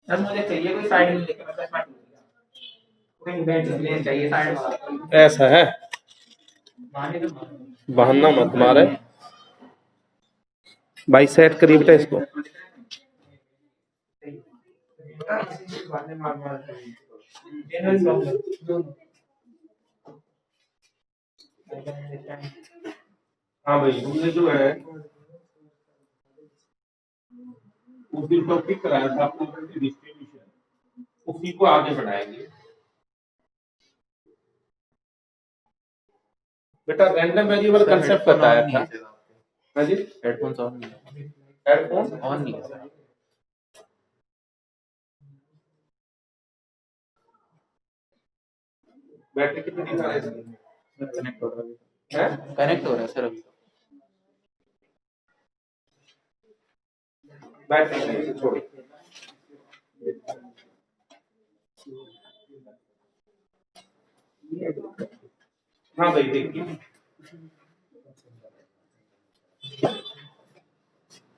Sir मुझे चाहिए कोई साइड में लेके मतलब मैं टूट गया कोई बेंच में चाहिए साइड वाला ऐसा है, बहाना मत मारे भाई। सेट करिए बेटा इसको। हाँ भाई, हमने जो है उस दिन टॉपिक कराया था प्रॉपर्टी डिस्ट्रीब्यूशन, उसी को आगे बढ़ाएंगे बेटा। रैंडम वेरिएबल कांसेप्ट बताया था। हाँ जी, हेडफोन्स ऑन नहीं है, हेडफोन ऑन नहीं है सर। बैटरी कितनी दिखा रहा है इसकी? कनेक्ट हो रहा है, हैं? कनेक्ट हो रहा है सर अभी। बैटरी छोड़ी। हाँ भाई देखिए,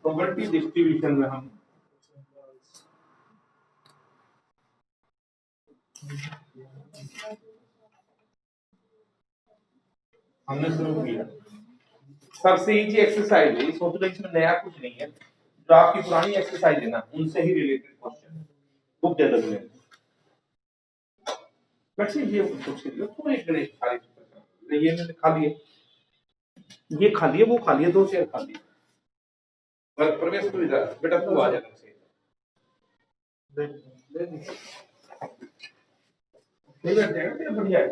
प्रॉपर्टी डिस्ट्रीब्यूशन में हम हमने शुरू किया। सबसे इजी एक्सरसाइज है, सोच लो इसमें नया कुछ नहीं है, जो आपकी पुरानी एक्सरसाइज है ना उनसे ही रिलेटेड क्वेश्चन बुक दे दो मुझे। वैसे ये कुछ थोड़े गणेश खाली ये मैंने खा लिए, ये खा लिए, वो खा लिए, 2 शेयर खा लिए। प्रवेश तो इधर बेटा, तू आ जा से नहीं बैठ जाएगा तेरा, बढ़िया है।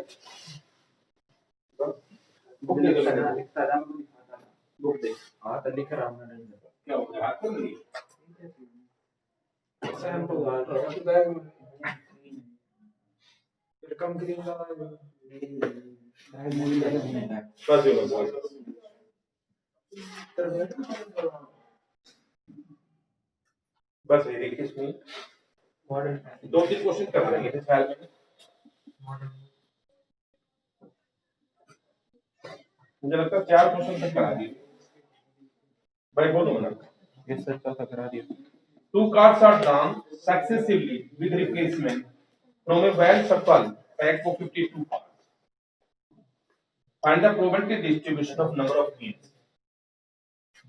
बुक दे दो, बुक दे। हाँ तो लिख रहा हूँ मैं, क्या हो गया, हाथ में नहीं कम करेगा बस ये बस बस ये देखिए, इसमें 2-3 क्वेश्चन कर रहे हैं ख्याल में। मुझे लगता है 4 क्वेश्चन तक करा दिए भाई, बोलो ना। ये सर का करा दिया। 2 cards are drawn successively with replacement from a well shuffle pack of 52 cards. Find the probability distribution of number of queens.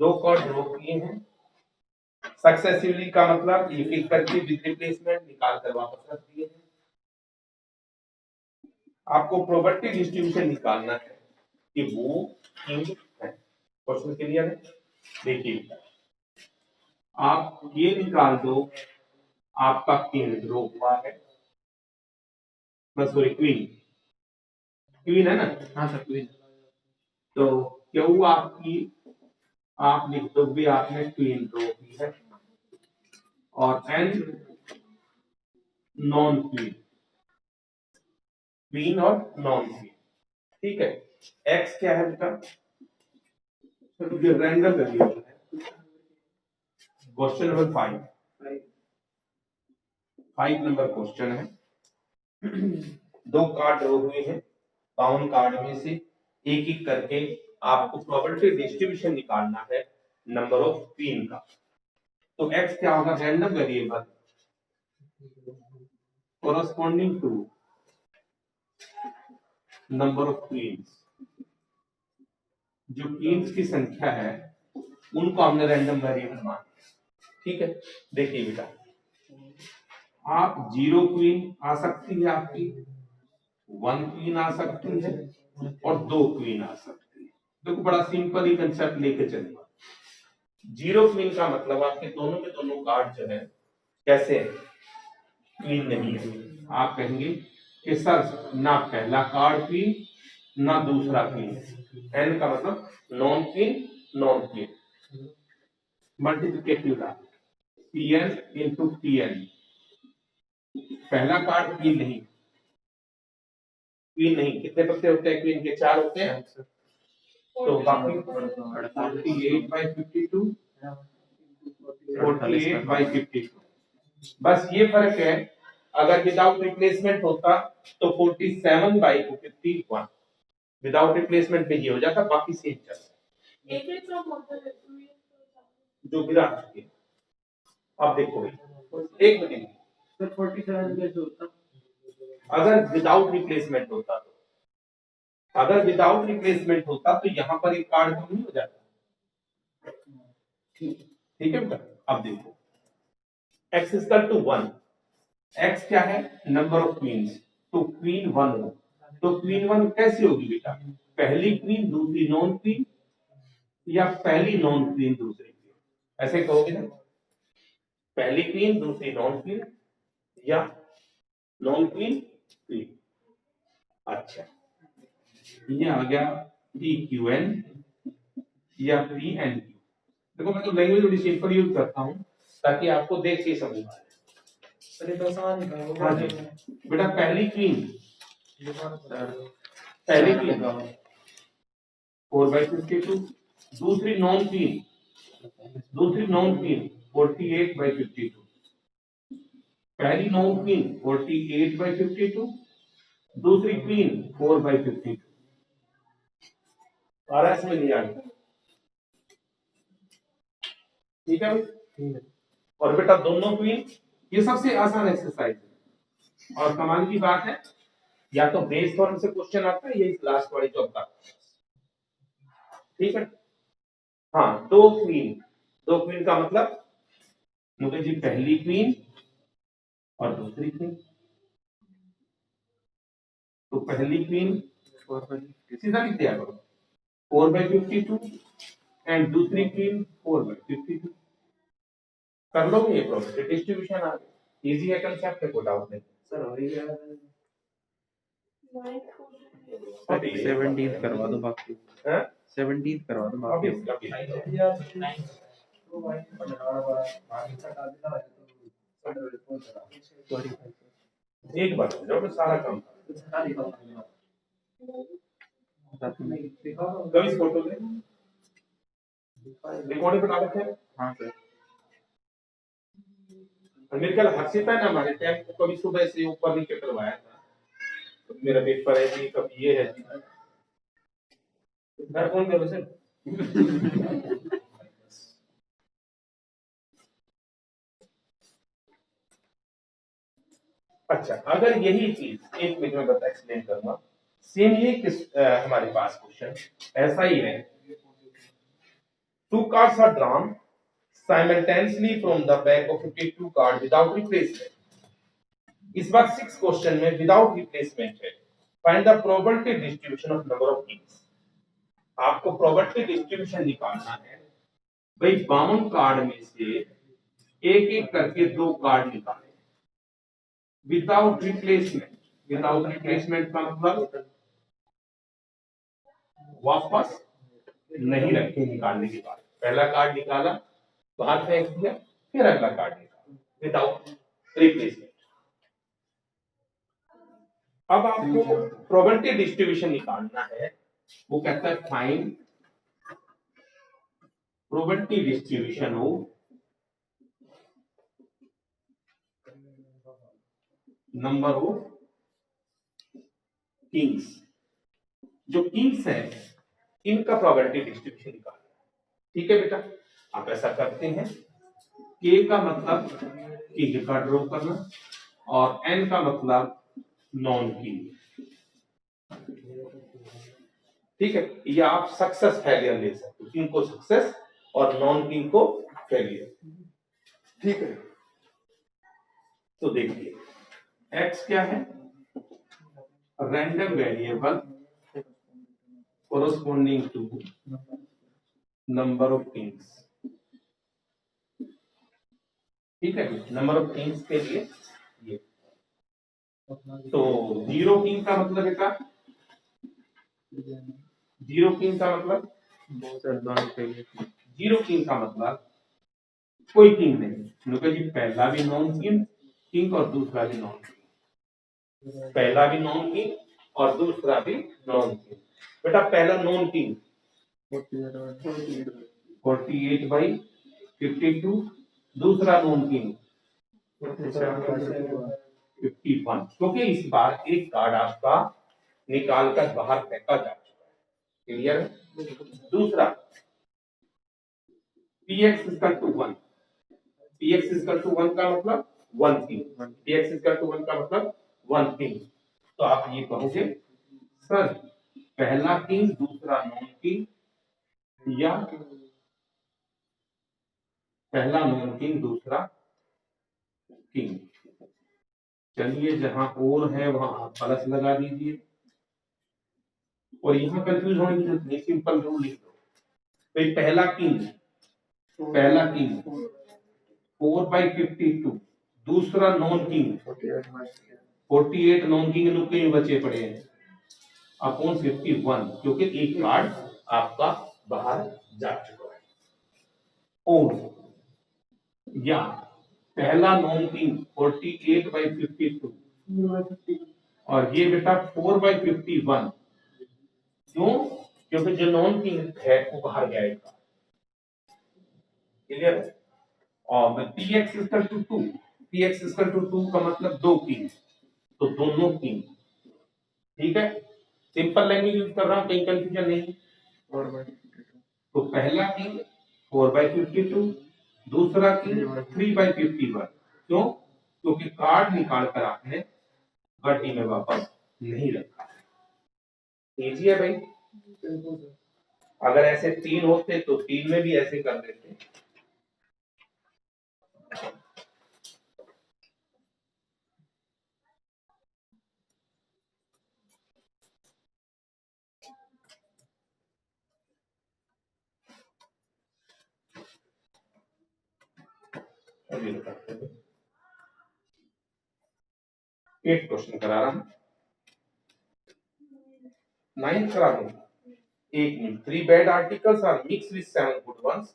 2 card draw किए हैं सक्सेसिवली, का मतलब एक एक करके विद रिप्लेसमेंट निकाल कर वापस रख दिए हैं। आपको प्रोबेबिलिटी डिस्ट्रीब्यूशन निकालना है कि वो किंग है। क्वेश्चन क्लियर है? देखिए, आप ये निकाल दो, आपका किंग ड्रॉ हुआ है, सॉरी क्वीन, क्वीन है ना? हाँ सर क्वीन। तो क्यों आपकी, आप लिख दो भी आपने क्वीन ड्रॉ की है, और एन नॉन क्वीन, क्वीन और नॉन क्वीन, ठीक है। एक्स क्या है बेटा? रैंडम वेरिएबल है। क्वेश्चन नंबर 5 नंबर क्वेश्चन है। 2 कार्ड ड्रॉ हुए हैं, बाउन कार्ड में से एक एक करके आपको प्रोबेबिलिटी डिस्ट्रीब्यूशन निकालना है नंबर ऑफ क्वीन का। तो एक्स क्या होगा? Random variable corresponding to number of queens. जो क्वींस की संख्या है उनको हमने रैंडम वेरिएबल माना, ठीक है। देखिए बेटा, आप 0 क्वीन आ सकती है, आपकी 1 क्वीन आ सकती है, और 2 क्वीन आ सकती है। देखो बड़ा सिंपल ही कंसेप्ट लेके चलिए। 0 क्वीन का मतलब आपके दोनों के दोनों कार्ड जो है कैसे है? क्वीन नहीं है। आप कहेंगे कि सर ना पहला कार्ड क्वीन ना दूसरा क्वीन। एन का मतलब non queen, non queen. Multiplicative law, Pn into Pn। पहला कार्ड क्वीन नहीं, क्वीन नहीं। कितने पत्ते होते हैं क्वीन के? 4 होते हैं। तो बाकी 48/52, 48/52। बस ये फर्क है, अगर विदाउट रिप्लेसमेंट होता तो 47/51। विदाउट रिप्लेसमेंट में ये हो जाता, बाकी सेम चलता जो गिरा चुके। अब देखो भाई, एक मिनट, सर 47 कैसे होता? अगर विदाउट रिप्लेसमेंट होता तो, अगर विदाउट रिप्लेसमेंट होता तो यहाँ पर एक कार्ड कम नहीं हो जाता। ठीक है बेटा, अब देखो x इक्वल टू 1, x क्या है, नंबर ऑफ क्वींस, तो क्वीन 1 हो, तो क्वीन 1 कैसी होगी बेटा, पहली क्वीन दूसरी नॉन क्वीन, या पहली नॉन क्वीन दूसरी क्वीन, ऐसे कहोगे ना, पहली क्वीन दूसरी नॉन क्वीन या नॉन क्वीन क्वीन। अच्छा, ये आ गया पी क्यू एन या पी एन क्यू। देखो मैं तो लैंग्वेज थोड़ी सिंपल यूज करता हूँ ताकि आपको देख के समझ आए। अरे तो आसान है। हाँ जी बेटा, पहली क्वीन, पहली क्वीन 4/52, दूसरी नॉन क्वीन, दूसरी नॉन क्वीन 48/52, पहली नॉन क्वीन 48/52, दूसरी क्वीन 4/52। आ रहा है समझ नहीं आ रहा? ठीक है भाई। और बेटा दोनों क्वीन, ये सबसे आसान एक्सरसाइज है और कमाल की बात है, या तो बेस फॉर्म से क्वेश्चन आता है या इस लास्ट वाली चौथा। ठीक है, हाँ दो क्वीन, दो क्वीन का मतलब मुझे जी पहली क्वीन और दूसरी क्वीन, तो पहली क्वीन सीधा लिख दिया करो 4/52 एंड दूसरी क्वीन 4/52। कर लो ये प्रॉपर्टी डिस्ट्रीब्यूशन आ गया, इजी है कंसेप्ट है, कोई डाउट नहीं सर हो गया। 17 करवा दो बाकी, है 17 करवा दो बाकी। अभी यार 9 तो भाई पढ़ा बड़ा आगे हटा देना है तो रिस्पॉन्स करा। एक बार जब सारा काम हटा दिया कभी फोटो दे रिकॉर्डिंग बना रखे हैं। हाँ सर, मेरे ख्याल हर्षिता ने हमारे टाइम को कभी सुबह से ऊपर नीचे करवाया था, तो मेरा पेपर है जी, कभी ये है जी, घर कौन करो सर। अच्छा, अगर यही चीज एक मिनट में बता एक्सप्लेन करूंगा, सेम ये हमारे पास क्वेश्चन ऐसा ही है, two cards are drawn simultaneously from the back of 52 card without replacement। इस बार 6 क्वेश्चन में विदाउट रिप्लेसमेंट है, find the probability distribution of number of Kings. आपको प्रोबेबिलिटी डिस्ट्रीब्यूशन निकालना है भाई, 52 कार्ड में से एक एक करके 2 कार्ड निकाले विदाउट रिप्लेसमेंट। विदाउट रिप्लेसमेंट का मतलब वापस नहीं रखे निकालने के बाद, पहला कार्ड निकाला बाहर फेंक दिया, फिर अगला कार्ड निकाला विदाउट रिप्लेसमेंट। अब आपको प्रोबेबिलिटी डिस्ट्रीब्यूशन निकालना है, वो कहता है find probability distribution of number of Kings. जो किंग्स है इनका प्रोबेबिलिटी डिस्ट्रीब्यूशन निकालना है। ठीक है बेटा, आप ऐसा करते हैं, के का मतलब किंग का ड्रॉ करना और एन का मतलब नॉन किंग। ठीक है, या आप सक्सेस फेलियर ले सकते हो, किंग को सक्सेस और नॉन किंग को फेलियर। ठीक है, तो देखिए x क्या है, random variable corresponding to number of kings। ठीक है, नंबर ऑफ किंग्स के लिए ये, तो 0 किंग का मतलब बेटा, 0 किंग का मतलब, सर दोनों के लिए 0 किंग का मतलब कोई किंग नहीं, क्योंकि जी पहला भी नॉन किंग और दूसरा भी नॉन किंग, पहला भी नॉन किंग और दूसरा भी नॉन किंग। बेटा पहला नॉन किंग 48/52, दूसरा नॉन किंग 51, क्योंकि इस बार एक कार्ड आपका निकाल कर बाहर फेंका जा चुका है। क्लियर है। दूसरा px = 1, px = 1 का मतलब one thing, px equal to 1 का मतलब वन थिंग। तो आप ये कहोगे सर पहला किंग दूसरा नॉन किंग या पहला नॉन किंग दूसरा किंग। चलिए जहां और है वहां आप प्लस लगा दीजिए और यहाँ कंफ्यूज होने की जरूरत नहीं, सिंपल रूल लिख दो। भाई पहला किंग 4/52, दूसरा नॉन किंग 48 नॉन किंग नुके बचे पड़े हैं अपॉन 51, क्योंकि एक कार्ड आपका बाहर जा चुका है। और या पहला नॉन किंग 48/52 और ये बेटा 4/51, क्यों? क्योंकि जो नॉन किंग है वो बाहर गया एक कार्ड। क्लियर है? और px equal to 2, px equal to 2 का मतलब दो किंग, तो दोनों किंग। ठीक है, सिंपल लैंग्वेज यूज कर रहा हूं, कहीं कंफ्यूजन नहीं। तो पहला किंग 4/52, दूसरा किंग 3/51, क्यों? क्योंकि कार्ड निकाल कर आपने गड्डी में वापस नहीं रखा है। इजी है भाई। अगर ऐसे 3 होते तो 3 में भी ऐसे कर देते। एक क्वेश्चन करा रहा हूं, 9th करा दूं। एक minute. 3 bad articles are mixed with 7 good ones.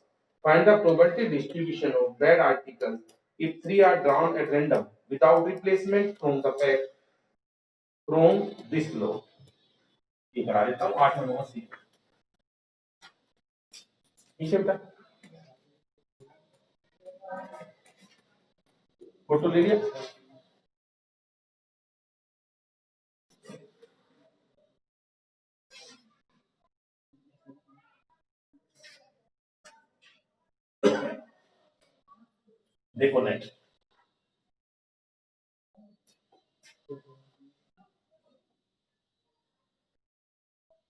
Find the probability distribution of bad articles if 3 are drawn at random without replacement from the pack from this law. ये करा देता हूँ 8 नंबर सी। ठीक है बेटा, फोटो ले लिया। देखो नेक्स्ट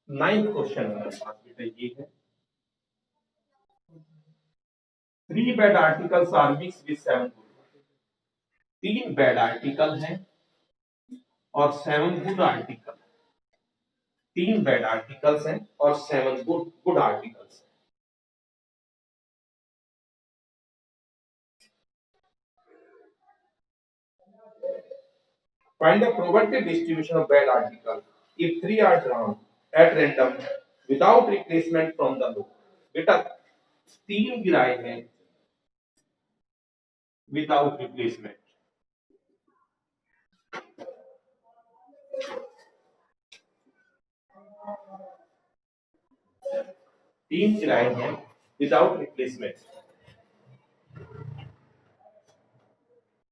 9th क्वेश्चन हमारे पास बेटा ये है। 3 bad articles are mixed with 7 good ones. 3 bad article हैं और 7 गुड आर्टिकल। 3 बैड आर्टिकल्स हैं और 7 गुड आर्टिकल्स हैं। Find the probability distribution of bad article if 3 are drawn at random without replacement from the book. बेटा 3 गिराए हैं without replacement. तीन गिराए हैं विदाउट रिप्लेसमेंट।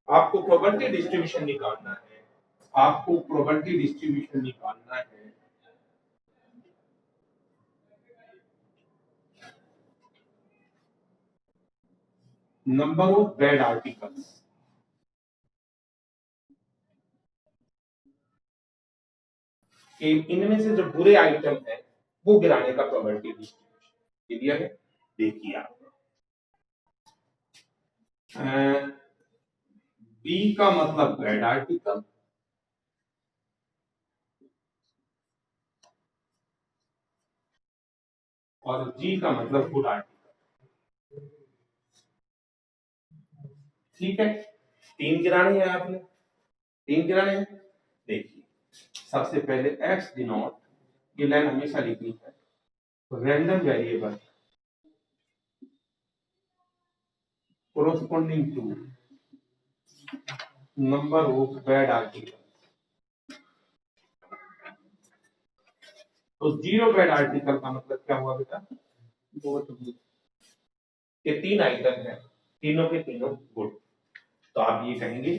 आपको प्रोबेबिलिटी डिस्ट्रीब्यूशन निकालना है, आपको प्रोबेबिलिटी डिस्ट्रीब्यूशन निकालना है। नंबर ऑफ बैड आर्टिकल्स, इनमें से जो बुरे आइटम है वो गिराने का प्रोबेबिलिटी डिस्ट्रीब्यूशन। क्लियर है? देखिए आप बी का मतलब बैड आर्टिकल और जी का मतलब गुड आर्टिकल। ठीक है, 3 गिराने हैं आपने, 3 गिराने हैं। देखिए सबसे पहले एक्स डिनोट, ये लाइन हमेशा लिखनी है, random variable corresponding to number of bad articles। तो 0 बैड आर्टिकल का मतलब क्या हुआ बेटा? ये 3 आइटम है, तीनों के तीनों गुड। तो आप ये कहेंगे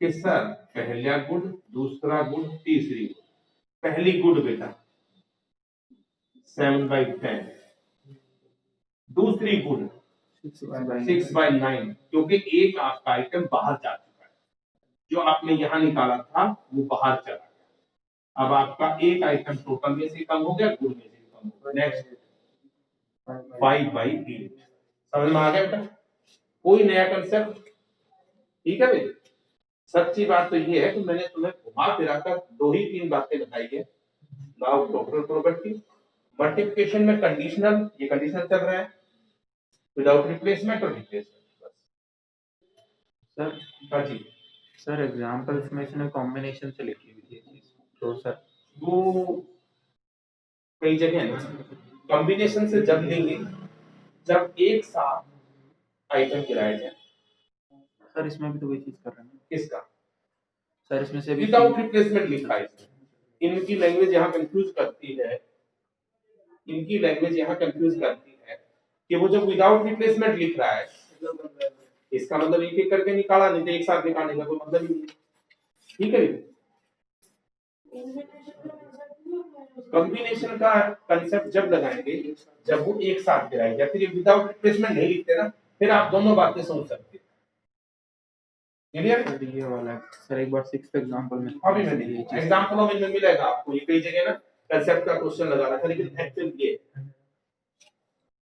कि सर पहला गुड, दूसरा गुड, तीसरी गुड। पहली गुड बेटा 7/10, दूसरी गुड 6/9, क्योंकि एक आपका आइटम बाहर जा चुका है, जो आपने यहाँ निकाला था वो बाहर चला गया। अब आपका एक आइटम टोटल में से कम हो गया, गुड में से कम हो गया। नेक्स्ट 5/8, समझ में आ गया बेटा? कोई नया कंसेप्ट? ठीक है भाई। सच्ची बात तो ये है कि मैंने तुम्हें घुमा फिरा कर 2 ही 3 बातें बताई है। नाउ टोटल प्रॉपर्टी, मल्टीप्लिकेशन में कंडीशनल, ये कंडीशनल चल रहा है, विदाउट रिप्लेसमेंट और रिप्लेसमेंट। सर हाँ जी, सर एग्जांपल्स में इसने कॉम्बिनेशन से लिखी हुई थी ये चीज, तो सर वो कई जगह है ना, कॉम्बिनेशन से जब लेंगे जब एक साथ आइटम गिराया जाए। सर इसमें भी तो वही चीज कर रहे हैं किसका? सर, इसमें से भी विदाउट रिप्लेसमेंट लिखा है इसमें। इनकी लैंग्वेज यहाँ कंफ्यूज करती है, इनकी लैंग्वेज यहाँ कंफ्यूज करती है कि वो जब विदाउट रिप्लेसमेंट लिख रहा है, इसका मतलब एक एक करके निकाला, नहीं तो एक साथ निकालने का कोई मतलब ही नहीं। ठीक है, कॉम्बिनेशन का कंसेप्ट जब लगाएंगे जब वो एक साथ गिराएंगे, फिर ये विदाउट रिप्लेसमेंट नहीं लिखते ना, फिर आप दोनों बातें सोच सकते हैं। क्लियर? सर ये वाला सर एक बार 6th एग्जांपल में अभी मैं देखिए एग्जांपलों में मिलेगा आपको, ये कई जगह ना कंसेप्ट का क्वेश्चन लगा रहा था, लेकिन एक्चुअल ये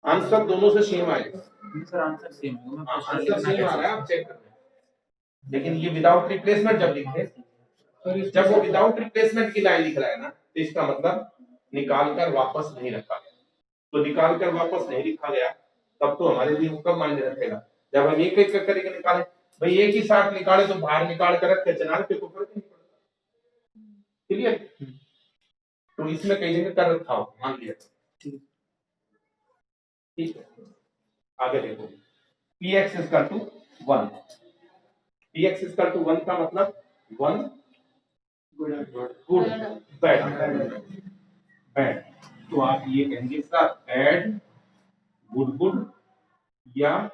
आंसर दोनों से सेम आएगा। सर आंसर सेम है, मैं आंसर सेम आ रहा है, आप चेक कर लें। लेकिन ये विदाउट रिप्लेसमेंट जब लिखे, जब वो विदाउट रिप्लेसमेंट की लाइन लिख रहा है ना, तो इसका मतलब निकाल कर वापस नहीं रखा गया। तो निकाल कर वापस नहीं लिखा गया, तब तो हमारे लिए वो कब मायने रखेगा? जब हम एक एक करके निकाले, भाई एक ही साथ निकाले तो बाहर निकाल कर रख के चना पे तो फर्क नहीं पड़ता। क्लियर? तो इसमें कई जगह कर रखा हो, मान लिया। ठीक है, आगे देखो, px equal to 1, px equal to 1 का मतलब 1 गुड बैड बैड, तो आप ये कहेंगे सर बैड गुड गुड या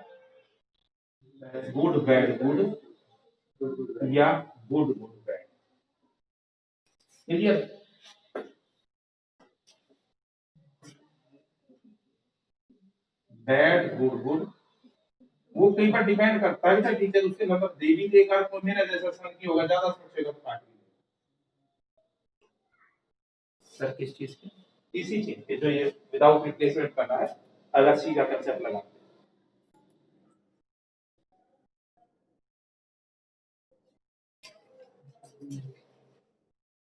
गुड बैड गुड या good good bad. Clear? Bad good good वो कई बार डिपेंड करता है टीचर, उसके मतलब देवी देकर को मेरा जैसा सन की होगा, ज्यादा सोचेगा तो काट सर किस चीज की? इसी चीज के जो ये विदाउट रिप्लेसमेंट कर रहा है, अगर सी का कंसेप्ट लगा।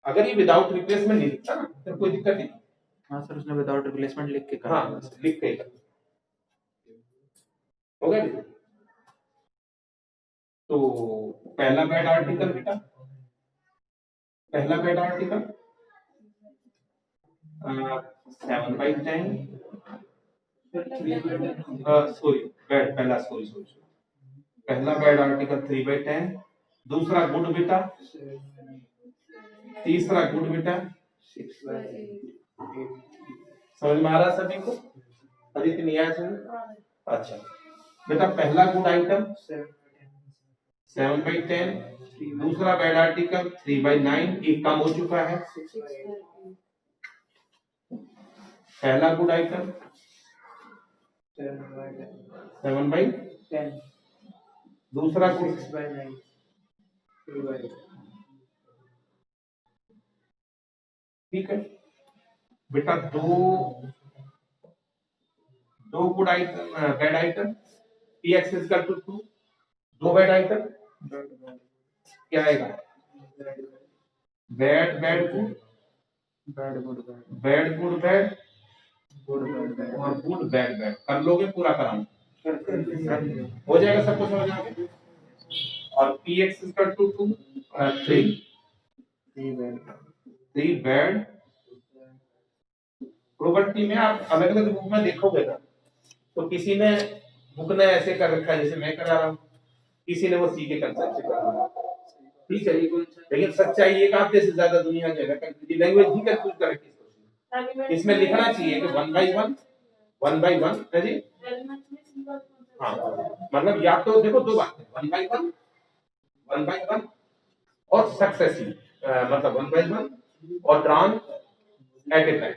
अगर ये विदाउट रिप्लेसमेंट नहीं लिखता ना तो कोई दिक्कत नहीं। हाँ सर, उसने विदाउट रिप्लेसमेंट लिख के कहा। हाँ लिख के हो गया। तो पहला बैड आर्टिकल बेटा, पहला बैड आर्टिकल 7/10 सॉरी बैड पहला सॉरी पहला बैड आर्टिकल 3/10, दूसरा गुड बेटा, तीसरा गुड बेटा 6/8। समझ में आ रहा सभी को? अदिति नहीं आया समझ? अच्छा बेटा, पहला गुड आइटम 7/10, दूसरा बैड आर्टिकल 3/9, एक कम हो चुका है। पहला गुड आइटम 7/10, दूसरा गुड 6/9। ठीक है बेटा, दो good item bad item, px equal to 2, दो बैड आइटम क्या आएगा? Bad bad good, bad good bad good bad good bad और गुड बैड बैड। कर लोगे पूरा कराऊं? हो जाएगा सब कुछ, हो जाएगा। और px equal to 2 3 bad. Property में आप अलग अलग बुक में देखोगे ना, तो किसी ने बुक ने ऐसे कर रखा है जैसे मैं करा रहा हूँ, किसी ने वो सी के कंसेप्ट से कर रहा है। ठीक है, लेकिन सच्चाई एक आधे से ज्यादा दुनिया जो है लैंग्वेज ही कंफ्यूज कर रखी है। इसमें लिखना चाहिए कि 1/1 है जी। हाँ मतलब या तो देखो दो बातें, 1/1 और सक्सेसिव, मतलब 1/1 और ट्रांस एट ए टाइम।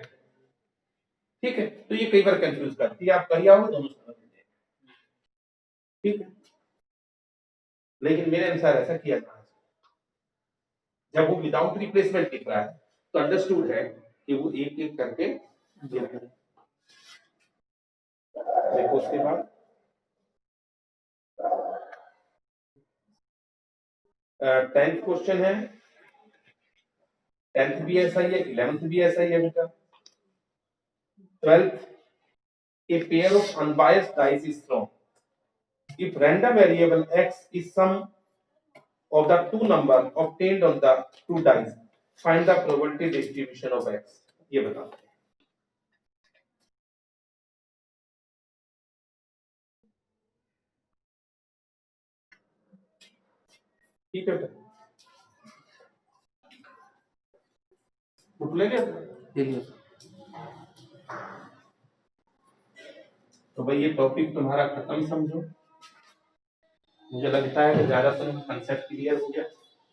ठीक है, तो ये कई बार कंफ्यूज करती है, आप करिए आओ दोनों समझ लेंगे। ठीक है, लेकिन मेरे अनुसार ऐसा किया जाना चाहिए। जब वो विदाउट रिप्लेसमेंट दिख रहा है तो अंडरस्टूड है कि वो एक एक करके दिया है। देखो उसके बाद 10th क्वेश्चन है, 10th भी ऐसा ही है, 11th भी ऐसा ही है बेटा। 12th, a pair of unbiased dice is thrown. If random variable x is sum of the two number obtained on the two dice, find the probability distribution of x. ये बताओ। ठीक है बेटा, बुक ले लिया? तो भाई ये टॉपिक तुम्हारा खत्म समझो। मुझे लगता है कि ज्यादातर कंसेप्ट क्लियर हो गया।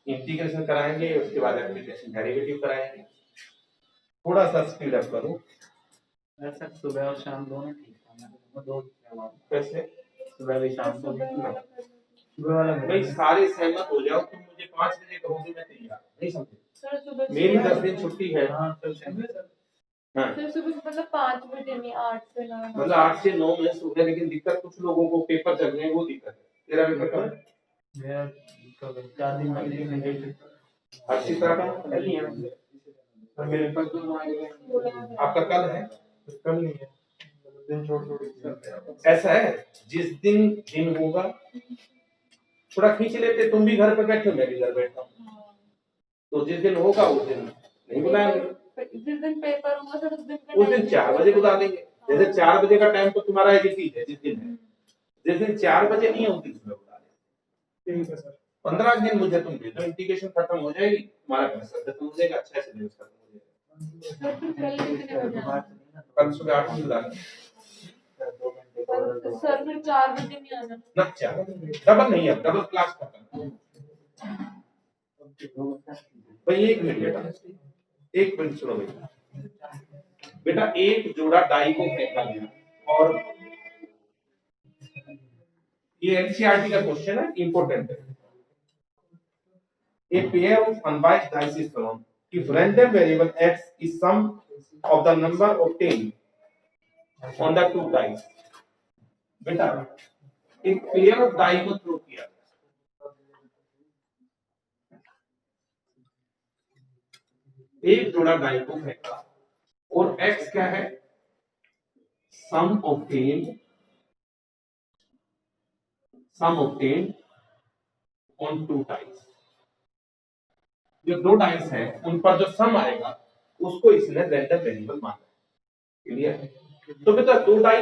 इंटीग्रेशन कराएंगे, उसके बाद एप्लीकेशन डेरिवेटिव कराएंगे। थोड़ा सा स्पीड अप करो। सर सुबह और शाम दोनों ठीक है, दो कैसे? सुबह भी शाम को भी सुबह वाला भाई सारे सहमत हो जाओ, तुम मुझे 5 बजे कहोगे मैं तैयार। नहीं समझे? सर सुबह मेरी 10 दिन छुट्टी है। हाँ तो सर हाँ, सर सुबह मतलब 5 बजे नहीं 8 से 9 मतलब 8 से 9 में सुबह, लेकिन दिक्कत कुछ लोगों को पेपर चल रहे हैं, वो दिक्कत है। तेरा पेपर कब है? मेरा 4 दिन पहले अच्छी तरह का नहीं है। सर मेरे पास तो आपका कल है? कल नहीं है, दिन छोड़ ऐसा है, जिस दिन होगा थोड़ा खींच लेते। तुम भी घर पे बैठे हो, मैं भी घर बैठा हूँ, तो जिस दिन होगा उस दिन नहीं बुलाएंगे। जिस दिन पेपर होगा सर उस दिन 4 बजे बुला देंगे। जैसे 4 बजे का टाइम तो तुम्हारा एग्जिट है, जिस दिन है। जिस दिन 4 बजे नहीं है उस दिन सुबह बुला देंगे। ठीक है सर। 15 दिन मुझे तुम दे दो, इंटीग्रेशन खत्म हो जाएगी, तुम्हारा पैसा खत्म हो जाएगा, अच्छा से खत्म हो जाएगा। सर फिर कल कितने बजे आना? कल सुबह 8 बजे बुला देंगे। सर फिर 4 बजे नहीं आना ना 4 डबल नहीं है, डबल क्लास खत्म। भाई एक मिनट बेटा, एक मिनट सुनो बेटा। एक जोड़ा डाई को फेंका गया, और ये एनसीईआरटी का क्वेश्चन है, इंपॉर्टेंट है। A pair of unbiased dice is thrown. If random variable x is sum of the number obtained on the two dice. बेटा एक पेयर ऑफ डाई को थ्रो किया, एक जोड़ा डाई को फेंका, और x क्या है? सम obtained on two dice. जो दो डाइस है उन पर जो सम आएगा उसको इसने रैंडम वेरिएबल माना। क्लियर? तो बेटा दो डाइस